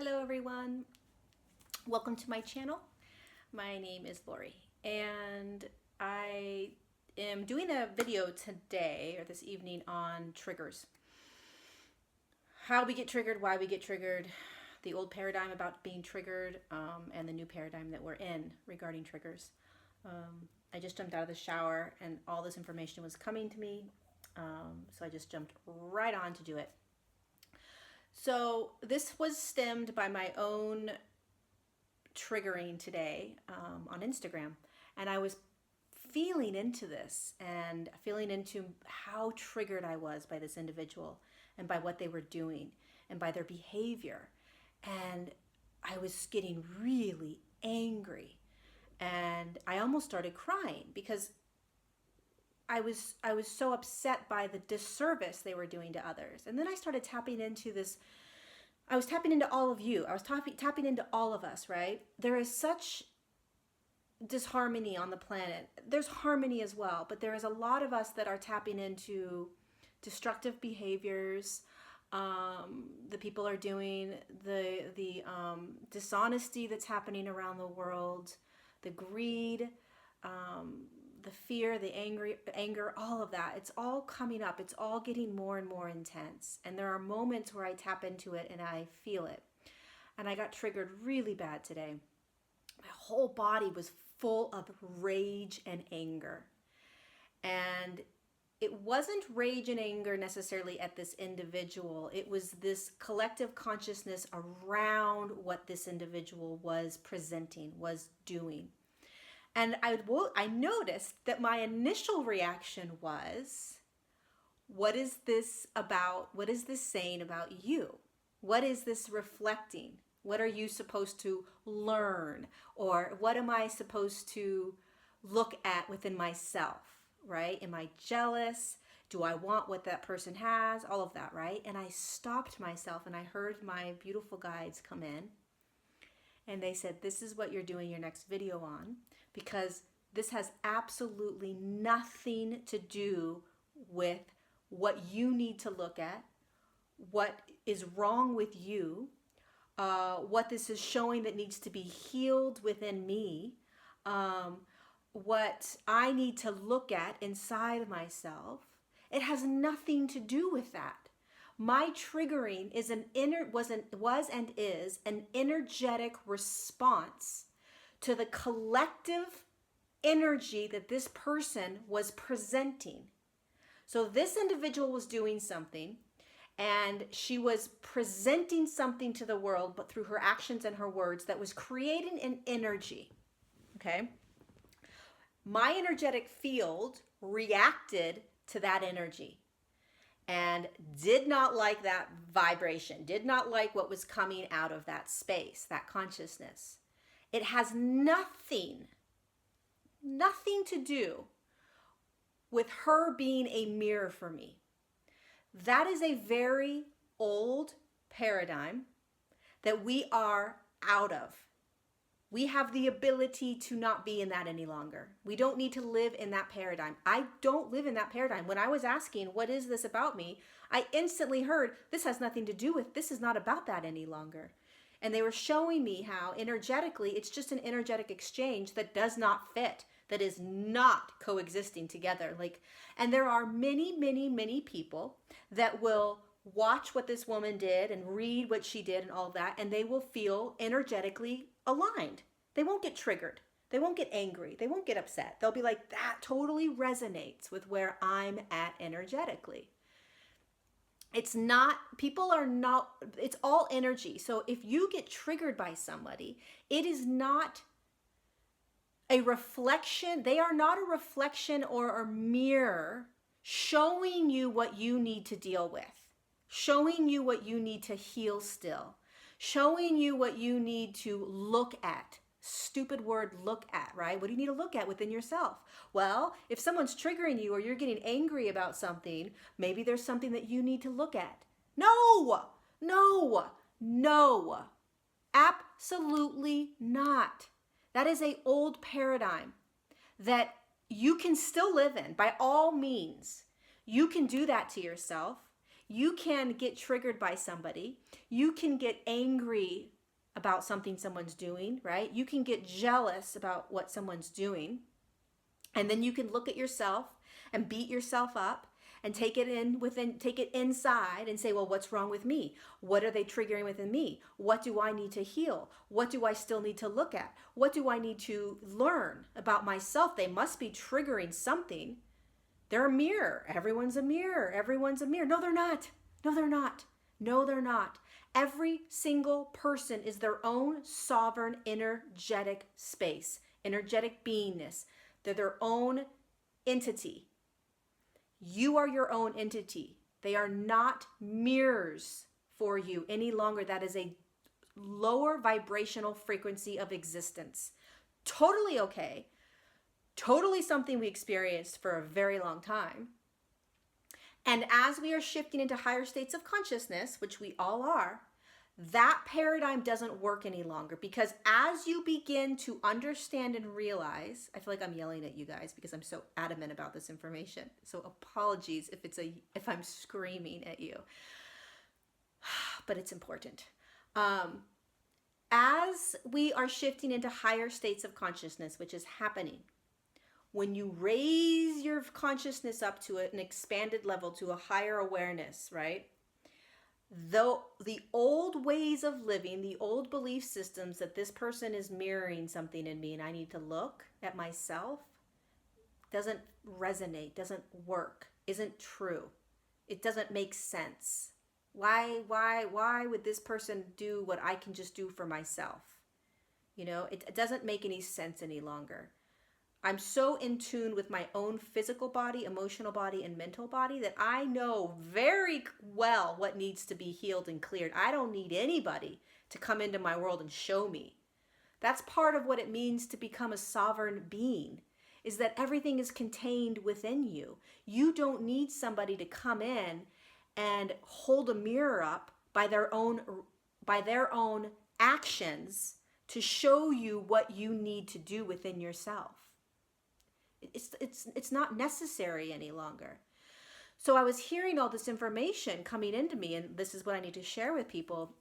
Hello everyone, welcome to my channel. My name is Lori and I am doing a video today or this evening on triggers. How we get triggered, why we get triggered, the old paradigm about being triggered, and the new paradigm that we're in regarding triggers. I just jumped out of the shower and all this information was coming to me, so I just jumped right on to do it. So this was stemmed by my own triggering today on Instagram. And I was feeling into this and feeling into how triggered I was by this individual and by what they were doing and by their behavior. And I was getting really angry. And I almost started crying because I was so upset by the disservice they were doing to others. And then I started tapping into this. I was tapping into all of you. I was tapping into all of us, right? There is such disharmony on the planet. There's harmony as well, but there is a lot of us that are tapping into destructive behaviors. The people are doing the dishonesty that's happening around the world, the greed, the fear, the anger, all of that. It's all coming up. It's all getting more and more intense. And there are moments where I tap into it and I feel it. And I got triggered really bad today. My whole body was full of rage and anger. And it wasn't rage and anger necessarily at this individual. It was this collective consciousness around what this individual was presenting, was doing. And I noticed that my initial reaction was, what is this about? What is this saying about you? What is this reflecting? What are you supposed to learn? Or what am I supposed to look at within myself, right? Am I jealous? Do I want what that person has? All of that, right? And I stopped myself and I heard my beautiful guides come in. And they said, this is what you're doing your next video on, because this has absolutely nothing to do with what you need to look at, what is wrong with you, what this is showing that needs to be healed within me, what I need to look at inside myself. It has nothing to do with that. My triggering is was and is an energetic response to the collective energy that this person was presenting. So this individual was doing something and she was presenting something to the world, but through her actions and her words that was creating an energy, okay? My energetic field reacted to that energy and did not like that vibration, did not like what was coming out of that space, that consciousness. It has nothing to do with her being a mirror for me. That is a very old paradigm that we are out of. We have the ability to not be in that any longer. We don't need to live in that paradigm. I don't live in that paradigm. When I was asking, what is this about me? I instantly heard, this has nothing to do with, this is not about that any longer. And they were showing me how energetically, it's just an energetic exchange that does not fit, that is not coexisting together. And there are many people that will watch what this woman did and read what she did and all of that, and they will feel energetically aligned. They won't get triggered. They won't get angry. They won't get upset. They'll be like, that totally resonates with where I'm at energetically. It's not, people are not, it's all energy. So if you get triggered by somebody, it is not a reflection. They are not a reflection or a mirror showing you what you need to deal with, showing you what you need to heal still, showing you what you need to look at. Stupid word, look at, right? What do you need to look at within yourself? Well, if someone's triggering you or you're getting angry about something, maybe there's something that you need to look at. No, absolutely not. That is an old paradigm that you can still live in. By all means, you can do that to yourself. You can get triggered by somebody. You can get angry about something someone's doing, right? You can get jealous about what someone's doing. And then you can look at yourself and beat yourself up and take it inside and say, well, what's wrong with me? What are they triggering within me? What do I need to heal? What do I still need to look at? What do I need to learn about myself? They must be triggering something. They're a mirror. Everyone's a mirror. Everyone's a mirror. No, they're not. No, they're not. No, they're not. Every single person is their own sovereign energetic space, energetic beingness. They're their own entity. You are your own entity. They are not mirrors for you any longer. That is a lower vibrational frequency of existence. Totally okay. Totally something we experienced for a very long time. And as we are shifting into higher states of consciousness, which we all are, that paradigm doesn't work any longer, because as you begin to understand and realize, I feel like I'm yelling at you guys because I'm so adamant about this information. So apologies if I'm screaming at you, but it's important. As we are shifting into higher states of consciousness, which is happening, when you raise your consciousness up to an expanded level, to a higher awareness, right? Though the old ways of living, the old belief systems that this person is mirroring something in me and I need to look at myself, doesn't resonate, doesn't work, isn't true. It doesn't make sense. Why would this person do what I can just do for myself? You know, it doesn't make any sense any longer. I'm so in tune with my own physical body, emotional body, and mental body that I know very well what needs to be healed and cleared. I don't need anybody to come into my world and show me. That's part of what it means to become a sovereign being, is that everything is contained within you. You don't need somebody to come in and hold a mirror up by their own actions to show you what you need to do within yourself. It's not necessary any longer. So I was hearing all this information coming into me, and this is what I need to share with people.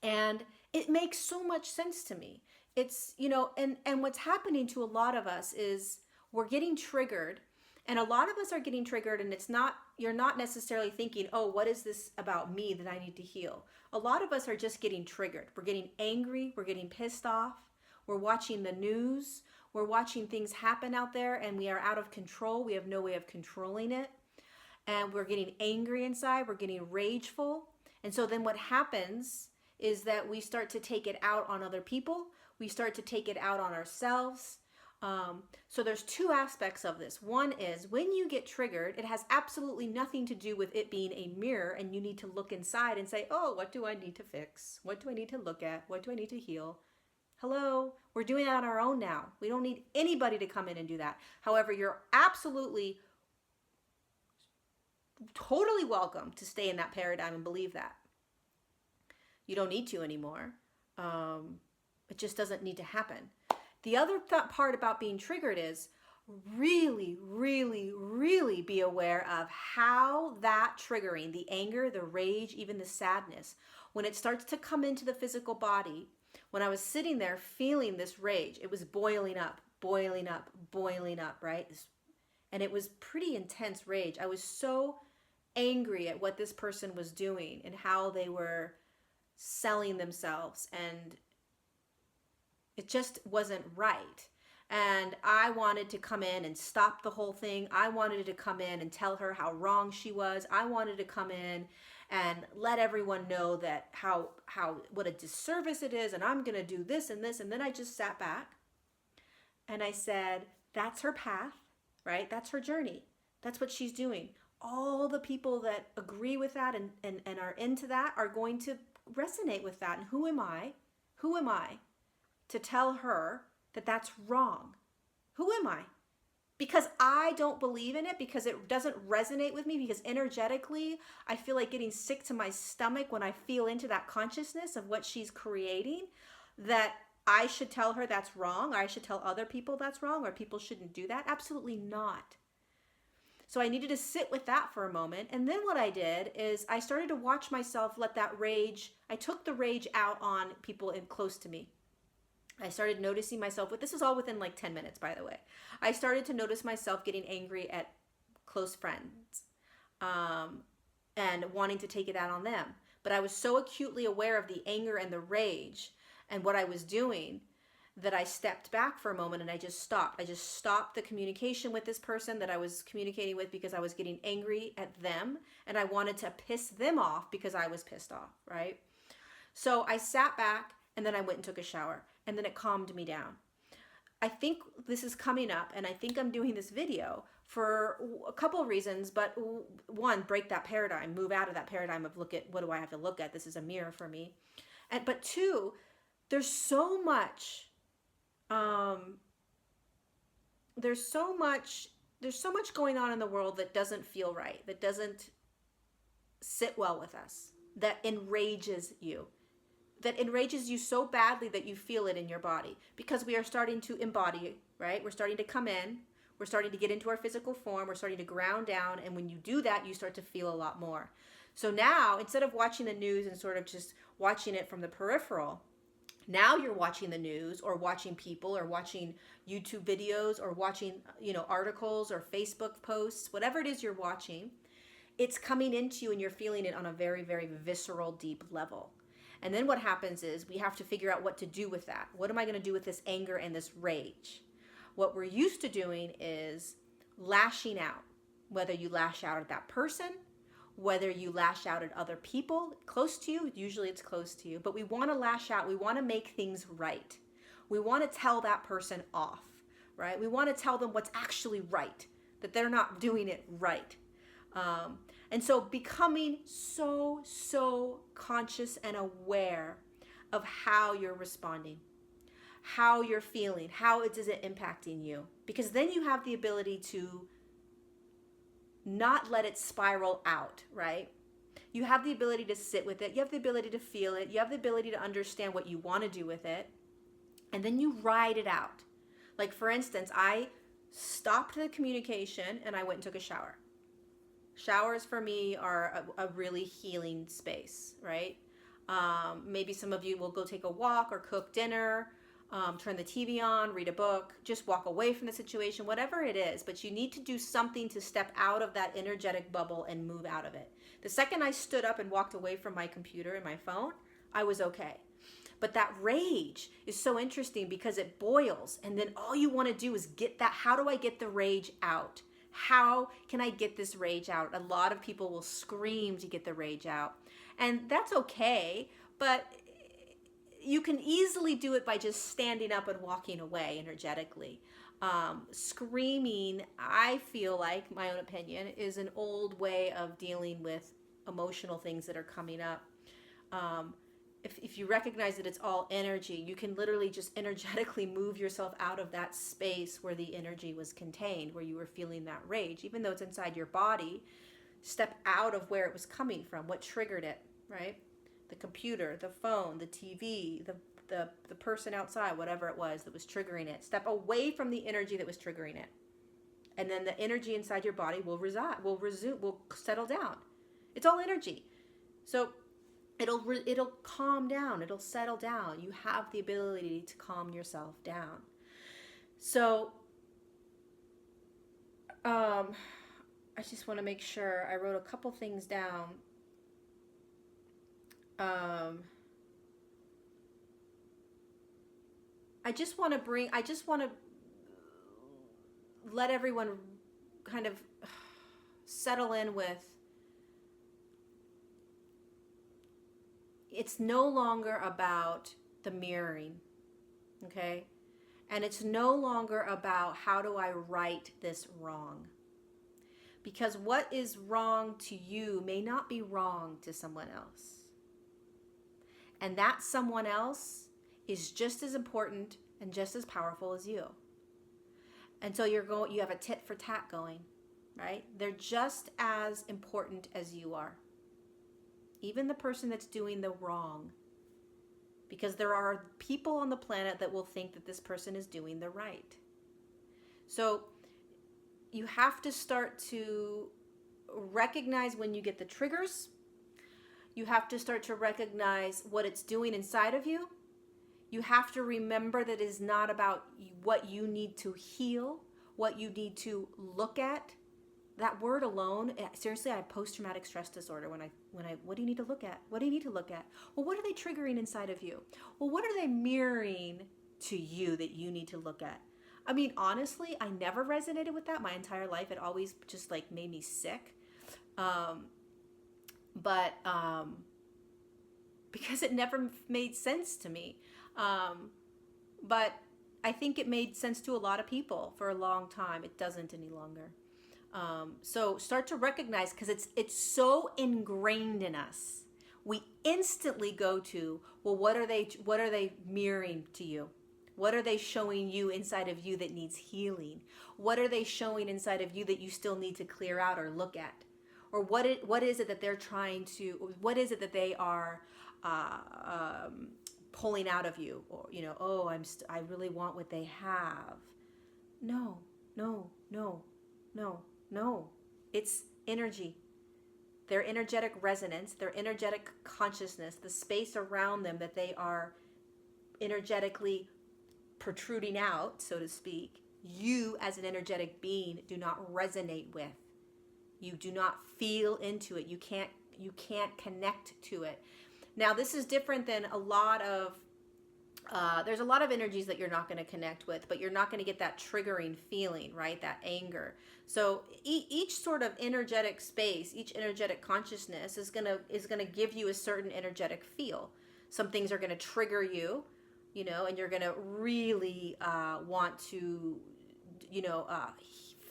And it makes so much sense to me. It's, you know, and what's happening to a lot of us is we're getting triggered, and a lot of us are getting triggered, and you're not necessarily thinking, oh, what is this about me that I need to heal? A lot of us are just getting triggered. We're getting angry. We're getting pissed off. We're watching the news. We're watching things happen out there, and we are out of control. We have no way of controlling it. And we're getting angry inside. We're getting rageful. And so then what happens is that we start to take it out on other people. We start to take it out on ourselves. So there's two aspects of this. One is when you get triggered, it has absolutely nothing to do with it being a mirror, and you need to look inside and say, oh, what do I need to fix? What do I need to look at? What do I need to heal? Hello, we're doing that on our own now. We don't need anybody to come in and do that. However, you're absolutely, totally welcome to stay in that paradigm and believe that. You don't need to anymore. It just doesn't need to happen. The other part about being triggered is really, really, really be aware of how that triggering, the anger, the rage, even the sadness, when it starts to come into the physical body. When I was sitting there feeling this rage, it was boiling up, right? And it was pretty intense rage. I was so angry at what this person was doing and how they were selling themselves, and it just wasn't right. And I wanted to come in and stop the whole thing. I wanted to come in and tell her how wrong she was. I wanted to come in and let everyone know that how what a disservice it is, and I'm going to do this and this. And then I just sat back and I said, that's her path, right? That's her journey. That's what she's doing. All the people that agree with that and are into that are going to resonate with that. And who am I to tell her that that's wrong? Who am I? Because I don't believe in it, because it doesn't resonate with me, because energetically I feel like getting sick to my stomach when I feel into that consciousness of what she's creating, that I should tell her that's wrong, or I should tell other people that's wrong, or people shouldn't do that. Absolutely not. So I needed to sit with that for a moment. And then what I did is I started to watch myself let that rage, I took the rage out on people close to me. I started noticing myself, but this is all within like 10 minutes, by the way. I started to notice myself getting angry at close friends, and wanting to take it out on them. But I was so acutely aware of the anger and the rage and what I was doing that I stepped back for a moment and I just stopped. I just stopped the communication with this person that I was communicating with because I was getting angry at them and I wanted to piss them off because I was pissed off, right? So I sat back and then I went and took a shower and then it calmed me down. I think this is coming up and I think I'm doing this video for a couple of reasons, but one, break that paradigm, move out of that paradigm of look at what do I have to look at? This is a mirror for me. But two, there's so much going on in the world that doesn't feel right, that doesn't sit well with us, that enrages you so badly that you feel it in your body, because we are starting to embody, right? We're starting to come in, we're starting to get into our physical form, we're starting to ground down, and when you do that, you start to feel a lot more. So now, instead of watching the news and sort of just watching it from the peripheral, now you're watching the news or watching people or watching YouTube videos or watching, articles or Facebook posts, whatever it is you're watching, it's coming into you and you're feeling it on a very, very visceral, deep level. And then what happens is we have to figure out what to do with that. What am I going to do with this anger and this rage? What we're used to doing is lashing out, whether you lash out at that person, whether you lash out at other people close to you, usually it's close to you, but we want to lash out. We want to make things right. We want to tell that person off, right? We want to tell them what's actually right, that they're not doing it right. And so becoming so conscious and aware of how you're responding, how you're feeling, how is it impacting you? Because then you have the ability to not let it spiral out, right? You have the ability to sit with it. You have the ability to feel it. You have the ability to understand what you want to do with it. And then you ride it out. Like, for instance, I stopped the communication and I went and took a shower. Showers for me are a really healing space, right? Maybe some of you will go take a walk or cook dinner, turn the TV on, read a book, just walk away from the situation, whatever it is. But you need to do something to step out of that energetic bubble and move out of it. The second I stood up and walked away from my computer and my phone, I was okay. But that rage is so interesting because it boils. And then all you want to do is get that. How do I get the rage out? How can I get this rage out? A lot of people will scream to get the rage out. And that's okay, but you can easily do it by just standing up and walking away energetically. Screaming, I feel like, my own opinion, is an old way of dealing with emotional things that are coming up. If you recognize that it's all energy, you can literally just energetically move yourself out of that space where the energy was contained, where you were feeling that rage. Even though it's inside your body, step out of where it was coming from, what triggered it, right? The computer, the phone, the TV, the person outside, whatever it was that was triggering it. Step away from the energy that was triggering it. And then the energy inside your body will will settle down. It's all energy. So it'll calm down, it'll settle down. You have the ability to calm yourself down. So I just want to make sure I wrote a couple things down. I just want to let everyone kind of settle in with, it's no longer about the mirroring, okay? And it's no longer about how do I right this wrong? Because what is wrong to you may not be wrong to someone else. And that someone else is just as important and just as powerful as you. And so you have a tit for tat going, right? They're just as important as you are. Even the person that's doing the wrong. Because there are people on the planet that will think that this person is doing the right. So you have to start to recognize when you get the triggers. You have to start to recognize what it's doing inside of you. You have to remember that it is not about what you need to heal, what you need to look at. That word alone, seriously, I have post-traumatic stress disorder when I, what do you need to look at? What do you need to look at? Well, what are they triggering inside of you? Well, what are they mirroring to you that you need to look at? I mean, honestly, I never resonated with that my entire life. It always just like made me sick. Because it never made sense to me. But I think it made sense to a lot of people for a long time. It doesn't any longer. So start to recognize, because it's so ingrained in us. We instantly go to, well, what are they mirroring to you? What are they showing you inside of you that needs healing? What are they showing inside of you that you still need to clear out or look at? Or what is it that they're trying to, what is it that they are pulling out of you? Or, oh, I really want what they have. No. It's energy. Their energetic resonance, their energetic consciousness, the space around them that they are energetically protruding out, so to speak, you as an energetic being do not resonate with. You do not feel into it. You can't connect to it. Now, this is different than a lot of, there's a lot of energies that you're not going to connect with, but you're not going to get that triggering feeling, right? That anger. So each sort of energetic space, each energetic consciousness is going to give you a certain energetic feel. Some things are going to trigger you, and you're going to really want to,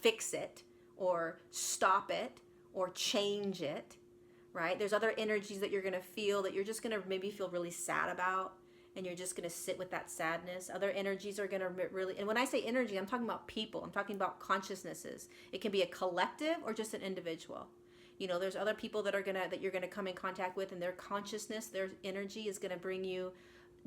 fix it or stop it or change it, right? There's other energies that you're going to feel that you're just going to maybe feel really sad about, and you're just going to sit with that sadness. Other energies are going to really, and when I say energy, I'm talking about people. I'm talking about consciousnesses. It can be a collective or just an individual. There's other people that you're going to come in contact with, and their consciousness, their energy is going to bring you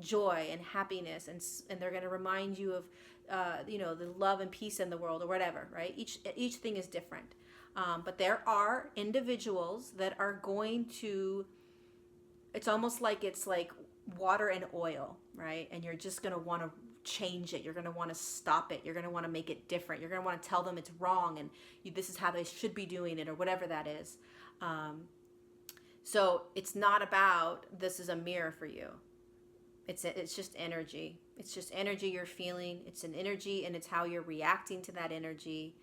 joy and happiness, and they're going to remind you of the love and peace in the world, or whatever, right? Each thing is different, but there are individuals that are going to, it's almost like it's like water and oil, right? And you're just going to want to change it. You're going to want to stop it. You're going to want to make it different. You're going to want to tell them it's wrong, and this is how they should be doing it, or whatever that is. So it's not about, this is a mirror for you. It's just energy. It's just energy you're feeling. It's an energy, and it's how you're reacting to that energy.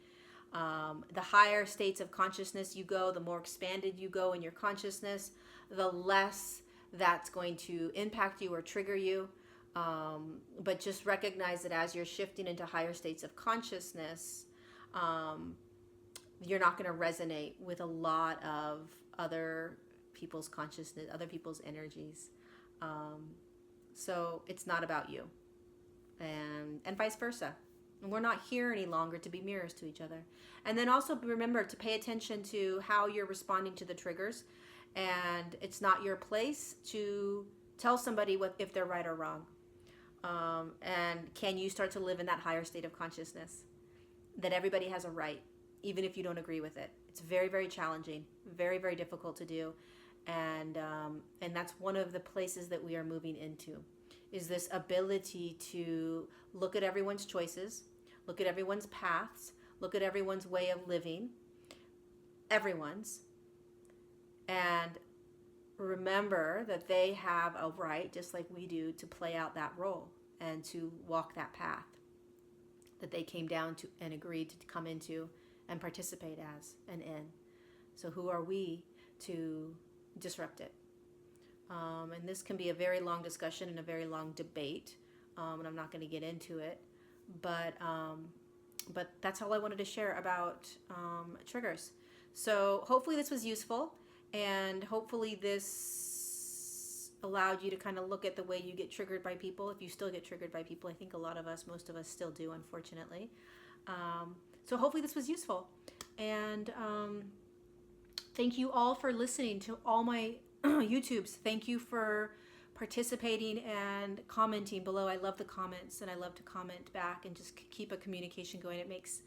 The higher states of consciousness you go, the more expanded you go in your consciousness, the less that's going to impact you or trigger you. But just recognize that as you're shifting into higher states of consciousness, you're not going to resonate with a lot of other people's consciousness, other people's energies. So it's not about you, and vice versa. And we're not here any longer to be mirrors to each other. And then also remember to pay attention to how you're responding to the triggers. And it's not your place to tell somebody if they're right or wrong. And can you start to live in that higher state of consciousness? That everybody has a right, even if you don't agree with it. It's very, very challenging, very, very difficult to do. And that's one of the places that we are moving into, is this ability to look at everyone's choices, look at everyone's paths, look at everyone's way of living, everyone's, and remember that they have a right, just like we do, to play out that role and to walk that path that they came down to and agreed to come into and participate as and in. So who are we to disrupt it? And this can be a very long discussion and a very long debate, and I'm not going to get into it, but that's all I wanted to share about triggers. So hopefully this was useful, and hopefully this allowed you to kind of look at the way you get triggered by people. If you still get triggered by people, I think most of us still do, unfortunately. So hopefully this was useful, and thank you all for listening to all my YouTubes. Thank you for participating and commenting below. I love the comments, and I love to comment back and just keep a communication going. It makes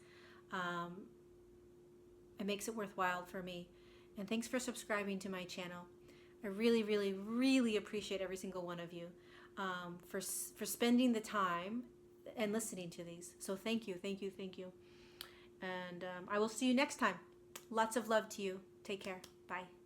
It makes it worthwhile for me. And thanks for subscribing to my channel. I really, really, really appreciate every single one of you for spending the time and listening to these. So thank you, thank you, thank you. And I will see you next time. Lots of love to you. Take care. Bye.